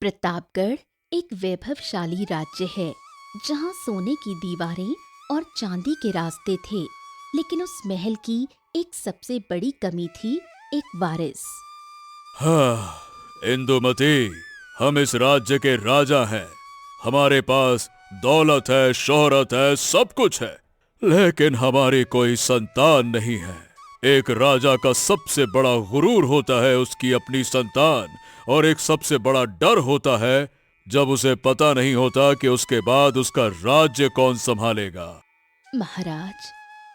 प्रतापगढ़ एक वैभवशाली राज्य है जहाँ सोने की दीवारें और चांदी के रास्ते थे, लेकिन उस महल की एक सबसे बड़ी कमी थी, एक वारिस। हाँ, इंदुमती, हम इस राज्य के राजा हैं। हमारे पास दौलत है, शोहरत है, सब कुछ है, लेकिन हमारी कोई संतान नहीं है। एक राजा का सबसे बड़ा गुरूर होता है उसकी अपनी संतान, और एक सबसे बड़ा डर होता है जब उसे पता नहीं होता कि उसके बाद उसका राज्य कौन संभालेगा। महाराज,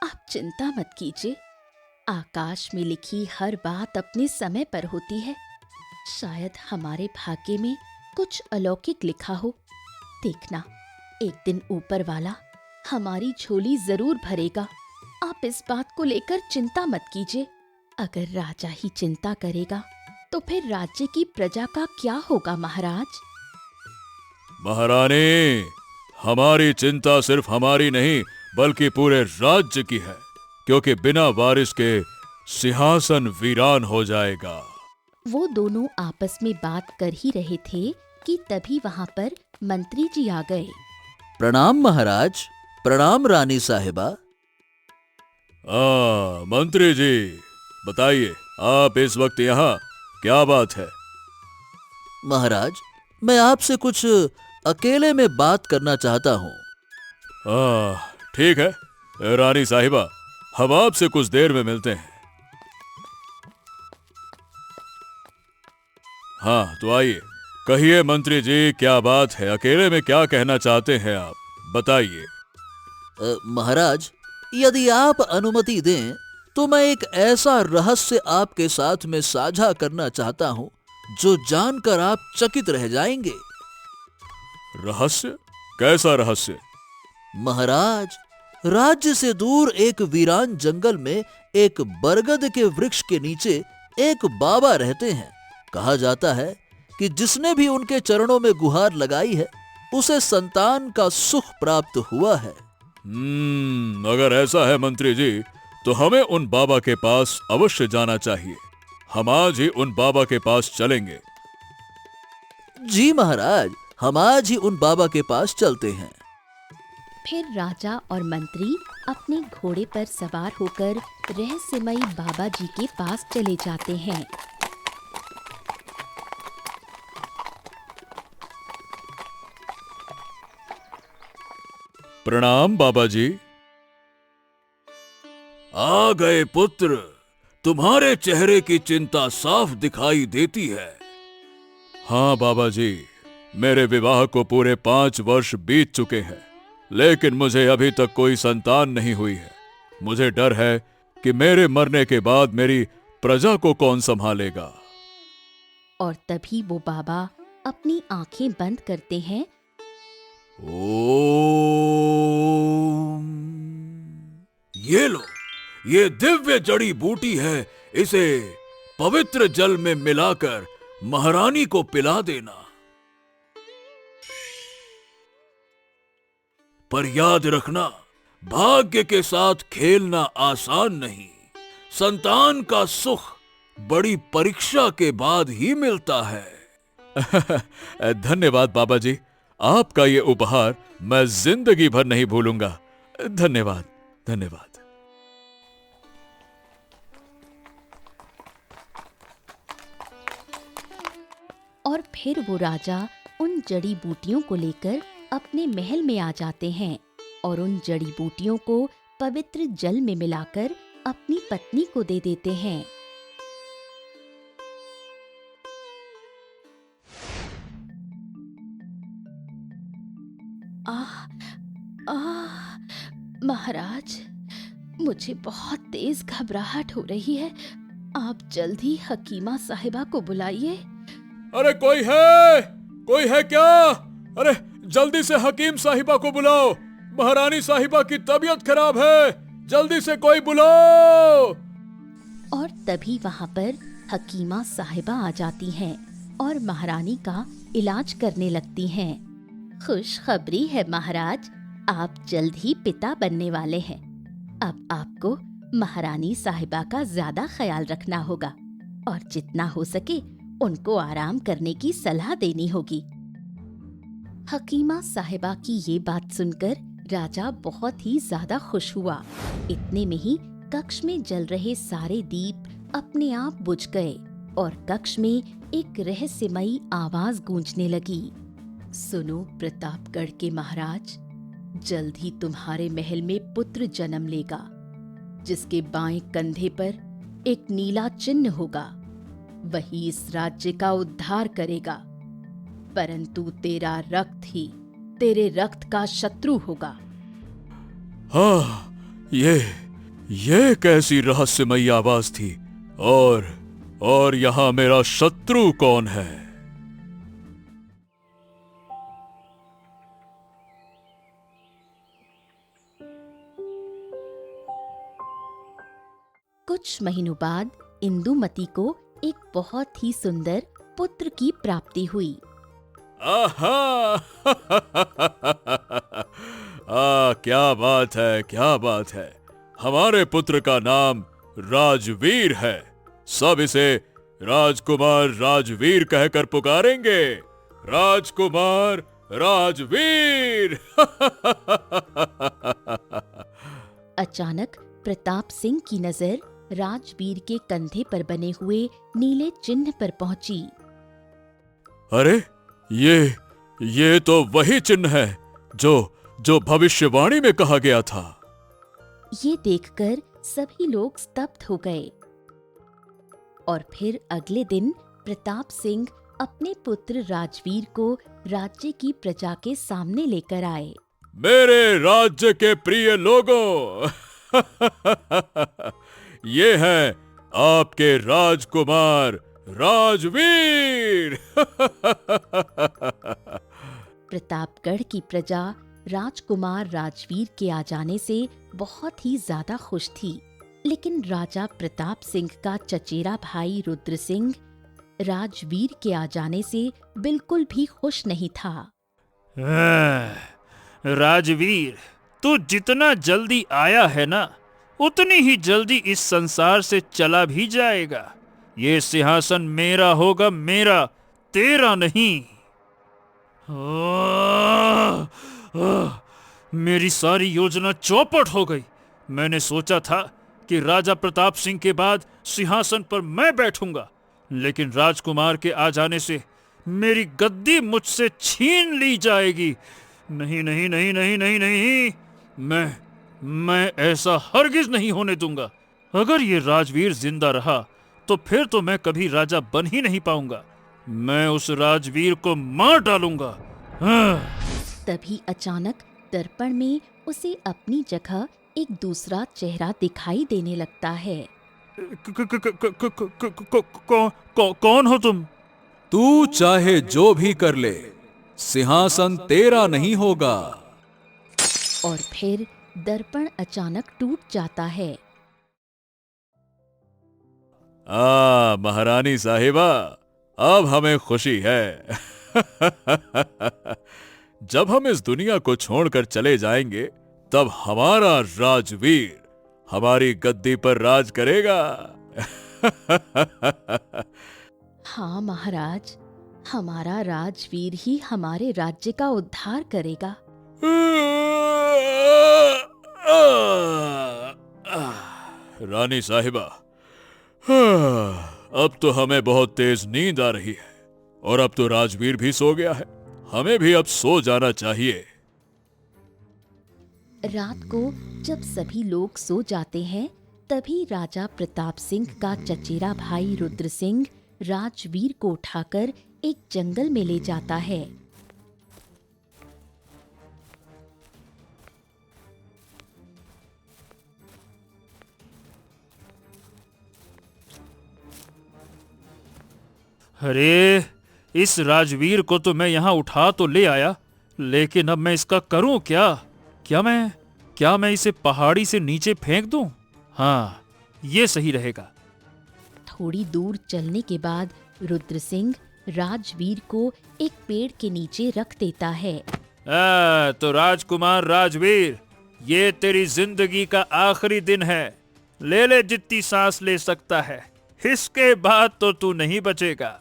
आप चिंता मत कीजिए। आकाश में लिखी हर बात अपने समय पर होती है। शायद हमारे भाग्य में कुछ अलौकिक लिखा हो। देखना, एक दिन ऊपर वाला हमारी झोली जरूर भरेगा। आप इस बात को लेकर चिंता मत कीजिए। अगर राजा ही चिंता करेगा तो फिर राज्य की प्रजा का क्या होगा महाराज? महारानी, हमारी चिंता सिर्फ हमारी नहीं बल्कि पूरे राज्य की है, क्योंकि बिना वारिस के सिंहासन वीरान हो जाएगा। वो दोनों आपस में बात कर ही रहे थे कि तभी वहां पर मंत्री जी आ गए। प्रणाम महाराज। प्रणाम रानी साहिबा। मंत्री जी, बताइए, आप इस वक्त यहाँ क्या बात है? महाराज, मैं आपसे कुछ अकेले में बात करना चाहता हूँ। ठीक है रानी साहिबा, हम आपसे कुछ देर में मिलते हैं। हाँ, तो आइए, कहिए मंत्री जी, क्या बात है? अकेले में क्या कहना चाहते हैं आप? बताइए। महाराज, यदि आप अनुमति दें तो मैं एक ऐसा रहस्य आपके साथ में साझा करना चाहता हूँ जो जानकर आप चकित रह जाएंगे। रहस्य? कैसा रहस्य? महाराज, राज्य से दूर एक वीरान जंगल में एक बरगद के वृक्ष के नीचे एक बाबा रहते हैं। कहा जाता है कि जिसने भी उनके चरणों में गुहार लगाई है उसे संतान का सुख प्राप्त हुआ है। अगर ऐसा है मंत्री जी, तो हमें उन बाबा के पास अवश्य जाना चाहिए। हम आज ही उन बाबा के पास चलेंगे। जी महाराज, हम आज ही उन बाबा के पास चलते हैं। फिर राजा और मंत्री अपने घोड़े पर सवार होकर रहस्यमयी बाबा जी के पास चले जाते हैं। प्रणाम बाबा जी। आ गए पुत्र, तुम्हारे चेहरे की चिंता साफ दिखाई देती है। हाँ बाबा जी, मेरे विवाह को पूरे 5 वर्ष बीत चुके हैं, लेकिन मुझे अभी तक कोई संतान नहीं हुई है। मुझे डर है कि मेरे मरने के बाद मेरी प्रजा को कौन संभालेगा। और तभी वो बाबा अपनी आंखें बंद करते हैं। ओम, ये लो, ये दिव्य जड़ी बूटी है। इसे पवित्र जल में मिलाकर महारानी को पिला देना। पर याद रखना, भाग्य के साथ खेलना आसान नहीं। संतान का सुख बड़ी परीक्षा के बाद ही मिलता है। धन्यवाद बाबा जी, आपका ये उपहार मैं जिंदगी भर नहीं भूलूंगा। धन्यवाद, धन्यवाद। और फिर वो राजा उन जड़ी बूटियों को लेकर अपने महल में आ जाते हैं और उन जड़ी बूटियों को पवित्र जल में मिलाकर अपनी पत्नी को दे देते हैं। आह, आह, महाराज, मुझे बहुत तेज घबराहट हो रही है। आप जल्द ही हकीमा साहिबा को बुलाइए। अरे कोई है? कोई है क्या? अरे जल्दी से हकीम साहिबा को बुलाओ। महारानी साहिबा की तबीयत खराब है, जल्दी से कोई बुलाओ। और तभी वहां पर हकीमा साहिबा आ जाती हैं और महारानी का इलाज करने लगती हैं। खुशखबरी है महाराज, आप जल्द ही पिता बनने वाले हैं। अब आपको महारानी साहिबा का ज्यादा ख्याल रखना होगा और जितना हो सके उनको आराम करने की सलाह देनी होगी। हकीमा साहिबा की ये बात सुनकर राजा बहुत ही ज्यादा खुश हुआ। इतने में ही कक्ष में जल रहे सारे दीप अपने आप बुझ गए और कक्ष में एक रहस्यमयी आवाज गूंजने लगी। सुनो प्रतापगढ़ के महाराज, जल्द ही तुम्हारे महल में पुत्र जन्म लेगा, जिसके बाएं कंधे पर एक नीला चिन्ह होगा। वही इस राज्य का उद्धार करेगा, परंतु तेरा रक्त ही तेरे रक्त का शत्रु होगा। हाँ, ये कैसी रहस्यमयी आवाज थी? और यहाँ मेरा शत्रु कौन है? कुछ महीनों बाद इंदुमती को एक बहुत ही सुंदर पुत्र की प्राप्ति हुई। आहा! क्या बात है, क्या बात है। हमारे पुत्र का नाम राजवीर है। सब इसे राजकुमार राजवीर कहकर पुकारेंगे। राजकुमार राजवीर। अचानक प्रताप सिंह की नजर राजवीर के कंधे पर बने हुए नीले चिन्ह पर पहुंची। अरे, ये तो वही चिन्ह है जो भविष्यवाणी में कहा गया था। ये देखकर सभी लोग स्तब्ध हो गए और फिर अगले दिन प्रताप सिंह अपने पुत्र राजवीर को राज्य की प्रजा के सामने लेकर आए। मेरे राज्य के प्रिय लोगों, ये है आपके राजकुमार राजवीर। प्रतापगढ़ की प्रजा राजकुमार राजवीर के आ जाने से बहुत ही ज्यादा खुश थी, लेकिन राजा प्रताप सिंह का चचेरा भाई रुद्र सिंह राजवीर के आ जाने से बिल्कुल भी खुश नहीं था। राजवीर, तू जितना जल्दी आया है ना, उतनी ही जल्दी इस संसार से चला भी जाएगा। ये सिंहासन मेरा होगा, मेरा, तेरा नहीं। मेरी सारी योजना चौपट हो गई। मैंने सोचा था कि राजा प्रताप सिंह के बाद सिंहासन पर मैं बैठूंगा, लेकिन राजकुमार के आ जाने से मेरी गद्दी मुझसे छीन ली जाएगी। नहीं नहीं नहीं नहीं नहीं नहीं, मैं ऐसा हरगिज नहीं होने दूंगा। अगर ये राजवीर जिंदा रहा तो फिर तो मैं कभी राजा बन ही नहीं पाऊंगा। मैं उस राजवीर को मार डालूंगा। तभी अचानक दर्पण में उसे अपनी जगह एक दूसरा चेहरा दिखाई देने लगता है। कौन हो तुम? तू चाहे जो भी कर ले, सिंहासन तेरा नहीं होगा। और फिर दर्पण अचानक टूट जाता है। महारानी साहिबा, अब हमें खुशी है। जब हम इस दुनिया को छोड़कर चले जाएंगे, तब हमारा राजवीर हमारी गद्दी पर राज करेगा। हाँ महाराज, हमारा राजवीर ही हमारे राज्य का उद्धार करेगा। रानी साहिबा, अब तो हमें बहुत तेज नींद आ रही है और अब तो राजवीर भी सो गया है। हमें भी अब सो जाना चाहिए। रात को जब सभी लोग सो जाते हैं, तभी राजा प्रताप सिंह का चचेरा भाई रुद्र सिंह राजवीर को उठाकर एक जंगल में ले जाता है। अरे, इस राजवीर को तो मैं यहाँ उठा तो ले आया, लेकिन अब मैं इसका करूं क्या? क्या मैं इसे पहाड़ी से नीचे फेंक दूं? हाँ, ये सही रहेगा। थोड़ी दूर चलने के बाद रुद्र सिंह राजवीर को एक पेड़ के नीचे रख देता है। तो राजकुमार राजवीर, ये तेरी जिंदगी का आखिरी दिन है। ले जितनी सांस ले सकता है, इसके बाद तो तू नहीं बचेगा।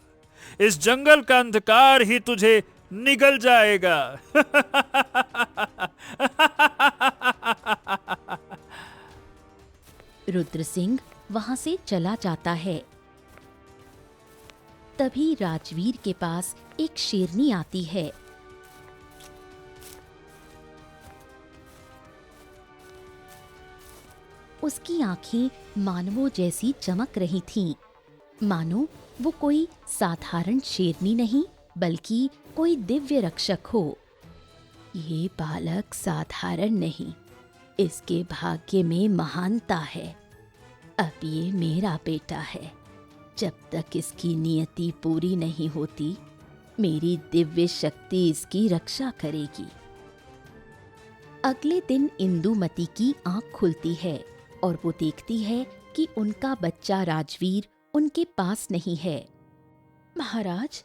इस जंगल का अंधकार ही तुझे निगल जाएगा। रुद्र सिंह वहां से चला जाता है। तभी राजवीर के पास एक शेरनी आती है। उसकी आंखें मानवों जैसी चमक रही थीं, मानो वो कोई साधारण शेरनी नहीं बल्कि कोई दिव्य रक्षक हो। ये बालक साधारण नहीं, इसके भाग्य में महानता है। अब ये मेरा बेटा है। जब तक इसकी नियति पूरी नहीं होती, मेरी दिव्य शक्ति इसकी रक्षा करेगी। अगले दिन इंदुमती की आंख खुलती है और वो देखती है कि उनका बच्चा राजवीर उनके पास नहीं है। महाराज,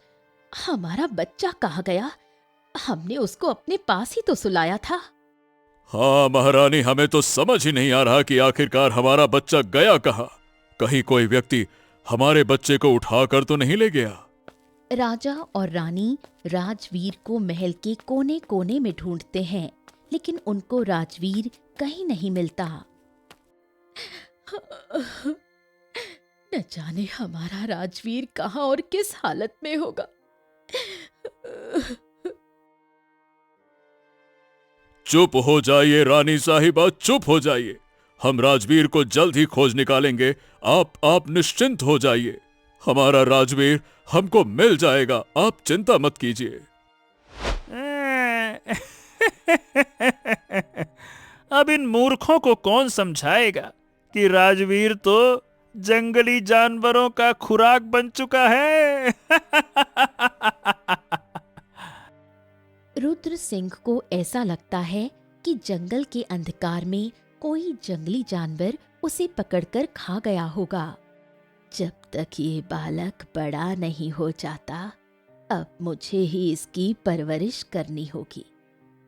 हमारा बच्चा कहाँ गया? हमने उसको अपने पास ही तो सुलाया था। हाँ महारानी, हमें तो समझ ही नहीं आ रहा कि आखिरकार हमारा बच्चा गया कहाँ। कहीं कोई व्यक्ति हमारे बच्चे को उठाकर तो नहीं ले गया। राजा और रानी राजवीर को महल के कोने कोने में ढूंढते हैं, लेकिन उनको राजवीर कहीं नहीं मिलता। न जाने हमारा राजवीर कहाँ और किस हालत में होगा। चुप हो जाइए रानी साहिबा, चुप हो जाइए। हम राजवीर को जल्द ही खोज निकालेंगे। आप निश्चिंत हो जाइए। हमारा राजवीर हमको मिल जाएगा, आप चिंता मत कीजिए। अब इन मूर्खों को कौन समझाएगा कि राजवीर तो जंगली जानवरों का खुराक बन चुका है। रुद्र सिंह को ऐसा लगता है कि जंगल के अंधकार में कोई जंगली जानवर उसे पकड़कर खा गया होगा। जब तक ये बालक बड़ा नहीं हो जाता, अब मुझे ही इसकी परवरिश करनी होगी।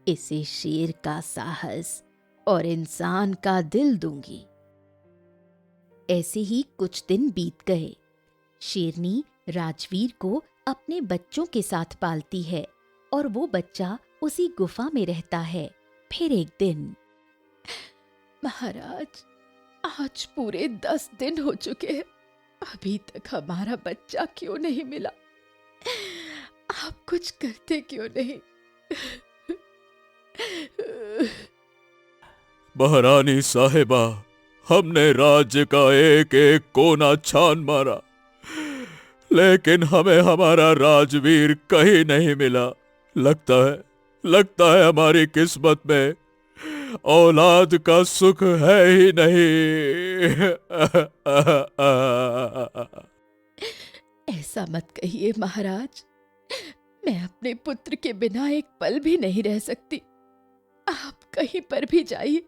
इसे शेर का साहस और इंसान का दिल दूंगी। ऐसे ही कुछ दिन बीत गए। शेरनी राजवीर को अपने बच्चों के साथ पालती है और वो बच्चा उसी गुफा में रहता है। फिर एक दिन, महाराज, आज पूरे 10 दिन हो चुके हैं, अभी तक हमारा बच्चा क्यों नहीं मिला? आप कुछ करते क्यों नहीं? महारानी साहिबा, हमने राज्य का एक एक कोना छान मारा, लेकिन हमें हमारा राजवीर कहीं नहीं मिला। लगता है हमारी किस्मत में औलाद का सुख है ही नहीं। ऐसा मत कहिए महाराज, मैं अपने पुत्र के बिना एक पल भी नहीं रह सकती। आप कहीं पर भी जाइए,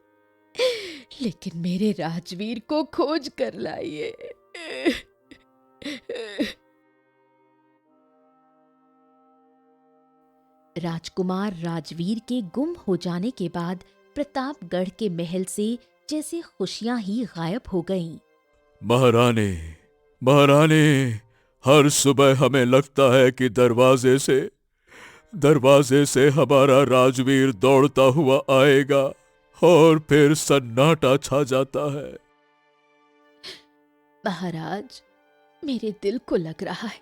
लेकिन मेरे राजवीर को खोज कर लाइए। राजकुमार राजवीर के गुम हो जाने के बाद प्रतापगढ़ के महल से जैसे खुशियां ही गायब हो गईं। महारानी, हर सुबह हमें लगता है कि दरवाजे से हमारा राजवीर दौड़ता हुआ आएगा और फिर सन्नाटा छा जाता है। महाराज, मेरे दिल को लग रहा है,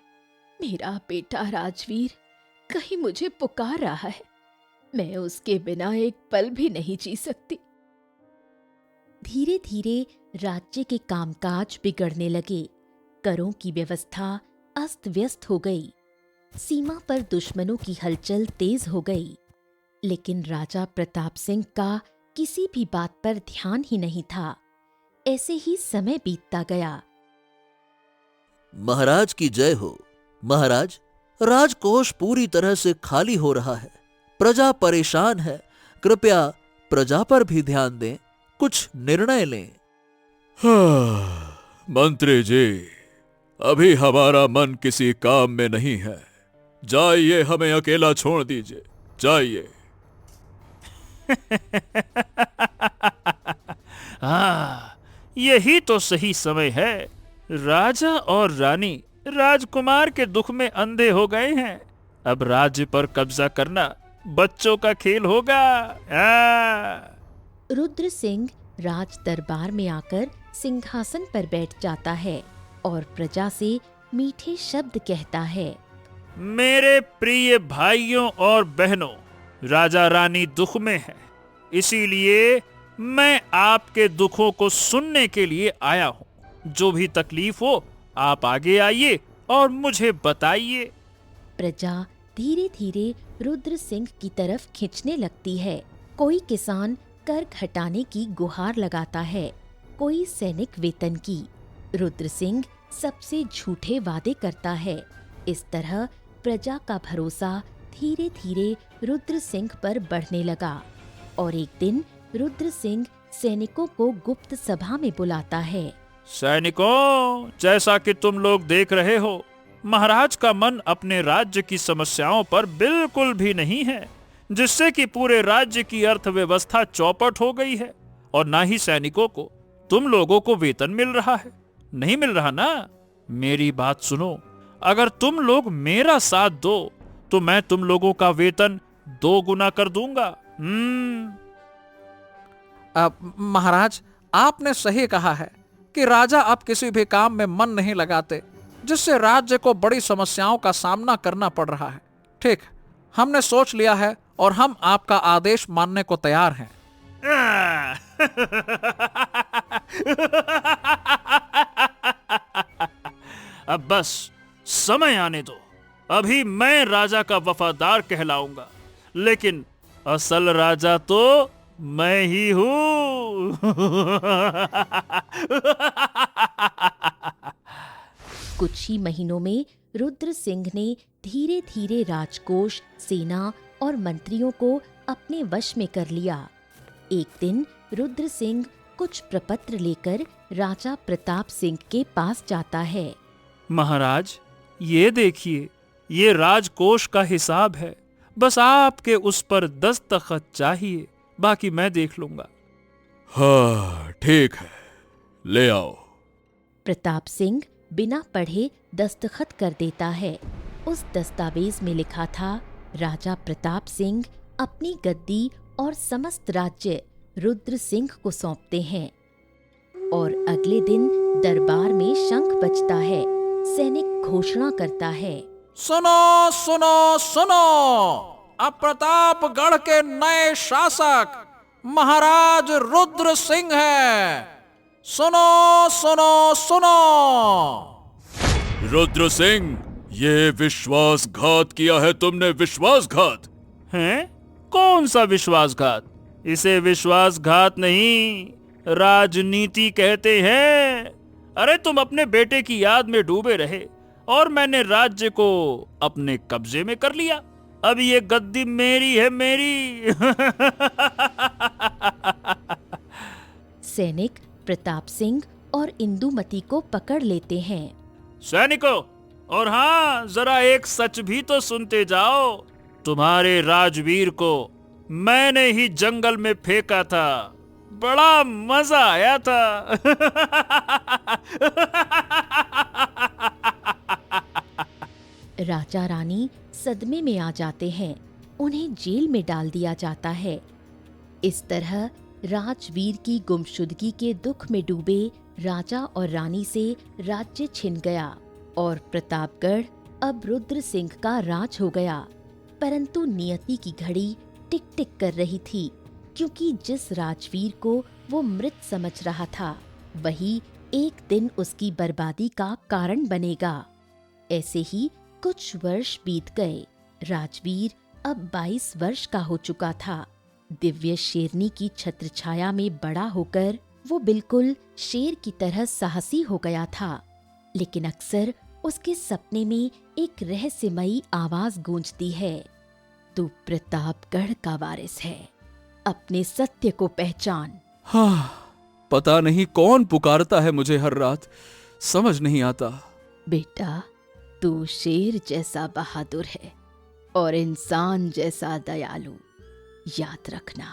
मेरा बेटा राजवीर कहीं मुझे पुकार रहा है। मैं उसके बिना एक पल भी नहीं जी सकती। धीरे धीरे राज्य के कामकाज बिगड़ने लगे। करों की व्यवस्था अस्त व्यस्त हो गई। सीमा पर दुश्मनों की हलचल तेज हो गई। लेकिन राजा प्रताप सिंह का किसी भी बात पर ध्यान ही नहीं था। ऐसे ही समय बीतता गया। महाराज की जय हो। महाराज, राजकोष पूरी तरह से खाली हो रहा है। प्रजा परेशान है। कृपया प्रजा पर भी ध्यान दें, कुछ निर्णय लें। मंत्री जी, अभी हमारा मन किसी काम में नहीं है। जाइए, हमें अकेला छोड़ दीजिए, जाइए। हाँ, यही तो सही समय है। राजा और रानी राजकुमार के दुख में अंधे हो गए हैं। अब राज्य पर कब्जा करना बच्चों का खेल होगा। रुद्र सिंह राज दरबार में आकर सिंहासन पर बैठ जाता है और प्रजा से मीठे शब्द कहता है। मेरे प्रिय भाइयों और बहनों, राजा रानी दुख में है, इसीलिए मैं आपके दुखों को सुनने के लिए आया हूँ। जो भी तकलीफ हो आप आगे आइए और मुझे बताइए। प्रजा धीरे धीरे रुद्र सिंह की तरफ खींचने लगती है। कोई किसान कर घटाने की गुहार लगाता है, कोई सैनिक वेतन की। रुद्र सिंह सबसे झूठे वादे करता है। इस तरह प्रजा का भरोसा धीरे धीरे रुद्र सिंह पर बढ़ने लगा और एक दिन रुद्र सिंह सैनिकों को गुप्त सभा में बुलाता है। सैनिकों, जैसा कि तुम लोग देख रहे हो, महाराज का मन अपने राज्य की समस्याओं पर बिल्कुल भी नहीं है, जिससे कि पूरे राज्य की अर्थव्यवस्था चौपट हो गई है। और ना ही सैनिकों को तुम लोगों को वेतन मिल रहा है। नहीं मिल रहा ना? मेरी बात सुनो, अगर तुम लोग मेरा साथ दो तो मैं तुम लोगों का वेतन 2 गुना कर दूंगा। महाराज, आपने सही कहा है कि राजा अब किसी भी काम में मन नहीं लगाते, जिससे राज्य को बड़ी समस्याओं का सामना करना पड़ रहा है। ठीक, हमने सोच लिया है और हम आपका आदेश मानने को तैयार हैं। अब बस समय आने दो, अभी मैं राजा का वफादार कहलाऊंगा, लेकिन असल राजा तो मैं ही हूं। कुछ ही महीनों में रुद्र सिंह ने धीरे धीरे राजकोष, सेना और मंत्रियों को अपने वश में कर लिया। एक दिन रुद्र सिंह कुछ प्रपत्र लेकर राजा प्रताप सिंह के पास जाता है। महाराज, ये देखिए, ये राजकोष का हिसाब है। बस आपके उस पर दस्तखत चाहिए, बाकी मैं देख लूंगा। हाँ, ठीक है, ले आओ। प्रताप सिंह बिना पढ़े दस्तखत कर देता है। उस दस्तावेज में लिखा था, राजा प्रताप सिंह अपनी गद्दी और समस्त राज्य रुद्र सिंह को सौंपते हैं। और अगले दिन दरबार में शंख बजता है। सैनिक घोषणा करता है, सुनो सुनो सुनो, अब प्रतापगढ़ के नए शासक महाराज रुद्र सिंह हैं। सुनो सुनो सुनो। रुद्र सिंह, ये विश्वासघात किया है तुमने, विश्वासघात। हैं? कौन सा विश्वासघात? इसे विश्वासघात नहीं, राजनीति कहते हैं। अरे तुम अपने बेटे की याद में डूबे रहे और मैंने राज्य को अपने कब्जे में कर लिया। अब ये गद्दी मेरी है, मेरी। सैनिक प्रताप सिंह और इंदुमती को पकड़ लेते हैं। सैनिकों, और हाँ, जरा एक सच भी तो सुनते जाओ। तुम्हारे राजवीर को मैंने ही जंगल में फेंका था, बड़ा मजा आया था। राजा रानी सदमे में आ जाते हैं। उन्हें जेल में डाल दिया जाता है। इस तरह राजवीर की गुमशुदगी के दुख में डूबे राजा और रानी से राज्य छिन गया और प्रतापगढ़ अब रुद्र सिंह का राज हो गया। परंतु नियति की घड़ी टिक टिक कर रही थी, क्योंकि जिस राजवीर को वो मृत समझ रहा था, वही एक दिन उसकी बर्बादी का कारण बनेगा। ऐसे ही कुछ वर्ष बीत गए। राजवीर अब 22 वर्ष का हो चुका था। दिव्य शेरनी की छत्रछाया में बड़ा होकर वो बिल्कुल शेर की तरह साहसी हो गया था। लेकिन अक्सर उसके सपने में एक रहस्यमयी आवाज गूंजती है, तू प्रतापगढ़ का वारिस है, अपने सत्य को पहचान। हाँ, पता नहीं कौन पुकारता है मुझे हर रात, समझ नहीं आता। बेटा, तू शेर जैसा बहादुर है और इंसान जैसा दयालु। याद रखना,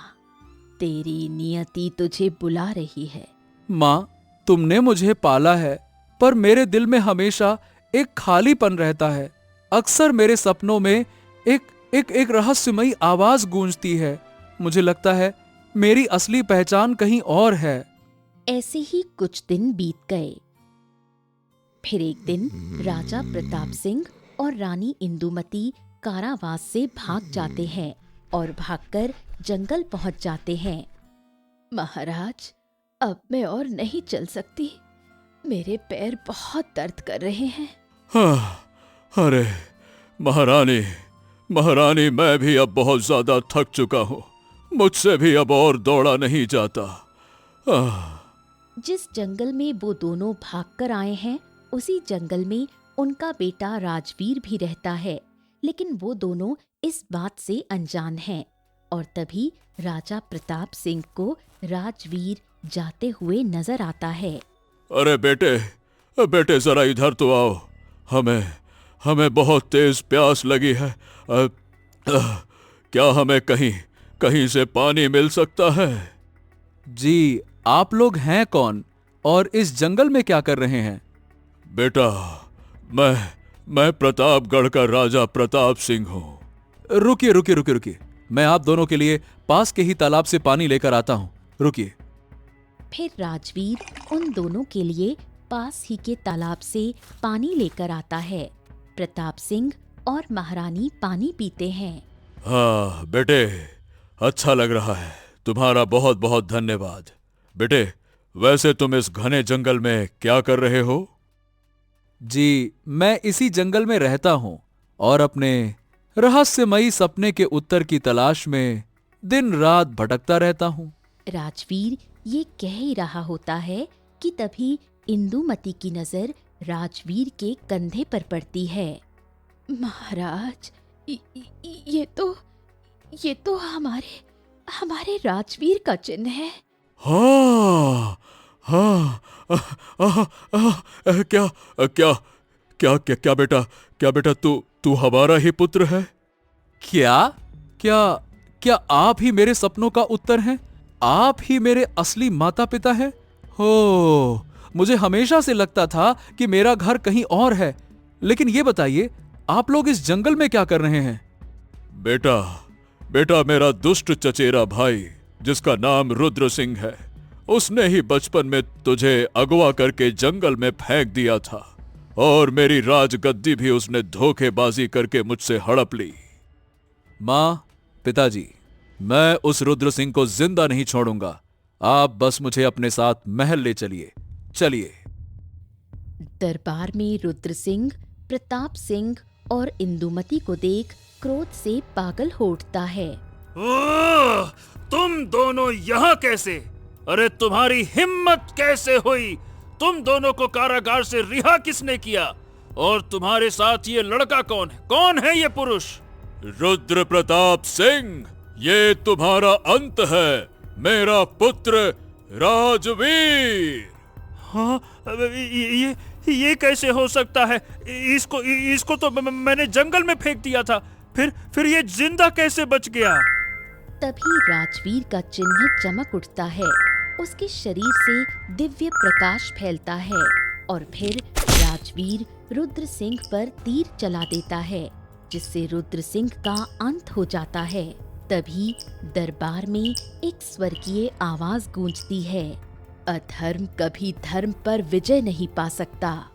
तेरी नियति तुझे बुला रही है। माँ, तुमने मुझे पाला है, पर मेरे दिल में हमेशा एक खालीपन रहता है। अक्सर मेरे सपनों में एक रहस्यमयी आवाज गूंजती है। मुझे लगता है मेरी असली पहचान कहीं और है। ऐसे ही कुछ दिन बीत गए। फिर एक दिन राजा प्रताप सिंह और रानी इंदुमती कारावास से भाग जाते हैं और भागकर जंगल पहुंच जाते हैं। महाराज, अब मैं और नहीं चल सकती। मेरे पैर बहुत दर्द कर रहे हैं। हाँ, अरे महारानी, महारानी, मैं भी अब बहुत ज्यादा थक चुका हूँ। मुझसे भी अब और दौड़ा नहीं जाता। जिस जंगल में वो दोनों भागकर आए हैं, उसी जंगल में उनका बेटा राजवीर भी रहता है, लेकिन वो दोनों इस बात से अनजान हैं। और तभी राजा प्रताप सिंह को राजवीर जाते हुए नजर आता है। अरे बेटे, बेटे जरा इधर तो आओ। हमें बहुत तेज प्यास लगी है। क्या हमें कहीं से पानी मिल सकता है? जी, आप लोग हैं कौन और इस जंगल में क्या कर रहे हैं? बेटा, मैं प्रतापगढ़ का राजा प्रताप सिंह हूँ। रुकिए, मैं आप दोनों के लिए पास के ही तालाब से पानी लेकर आता हूँ। रुकिए। फिर राजवीर उन दोनों के लिए पास ही के तालाब से पानी लेकर आता है। प्रताप सिंह और महारानी पानी पीते हैं। हाँ बेटे, अच्छा लग रहा है। तुम्हारा बहुत बहुत धन्यवाद। बेटे, वैसे तुम इस घने जंगल में क्या कर रहे हो? जी, मैं इसी जंगल में रहता हूँ और अपने रहस्यमयी सपने के उत्तर की तलाश में दिन रात भटकता रहता हूँ। राजवीर ये कह ही रहा होता है कि तभी इंदुमती की नजर राजवीर के कंधे पर पड़ती है। महाराज, ये तो हमारे राजवीर का चिन्ह है। हाँ, हाँ, क्या बेटा, तू हमारा ही पुत्र है? क्या आप ही मेरे सपनों का उत्तर हैं? आप ही मेरे असली माता पिता हैं? हो, मुझे हमेशा से लगता था कि मेरा घर कहीं और है। लेकिन ये बताइए, आप लोग इस जंगल में क्या कर रहे हैं? बेटा, मेरा दुष्ट चचेरा भाई, जिसका नाम रुद्र सिंह है, उसने ही बचपन में तुझे अगवा करके जंगल में फेंक दिया था और मेरी राजगद्दी भी उसने धोखेबाजी करके मुझसे हड़प ली। माँ, पिताजी, मैं उस रुद्र सिंह को जिंदा नहीं छोड़ूंगा। आप बस मुझे अपने साथ महल ले चलिए। दरबार में रुद्र सिंह प्रताप सिंह और इंदुमती को देख क्रोध से पागल हो उठता है। ओह, तुम दोनों यहाँ कैसे? अरे तुम्हारी हिम्मत कैसे हुई? तुम दोनों को कारागार से रिहा किसने किया? और तुम्हारे साथ ये लड़का कौन है? कौन है ये पुरुष? रुद्र प्रताप सिंह, ये तुम्हारा अंत है, मेरा पुत्र राजवीर। हाँ, ये कैसे हो सकता है? इसको तो मैंने जंगल में फेंक दिया था। फिर ये जिंदा कैसे बच गया? तभी राजवीर का चिन्ह चमक उठता है। उसके शरीर से दिव्य प्रकाश फैलता है और फिर राजवीर रुद्र सिंह पर तीर चला देता है, जिससे रुद्र सिंह का अंत हो जाता है। तभी दरबार में एक स्वर्गीय आवाज गूंजती है, अधर्म कभी धर्म पर विजय नहीं पा सकता।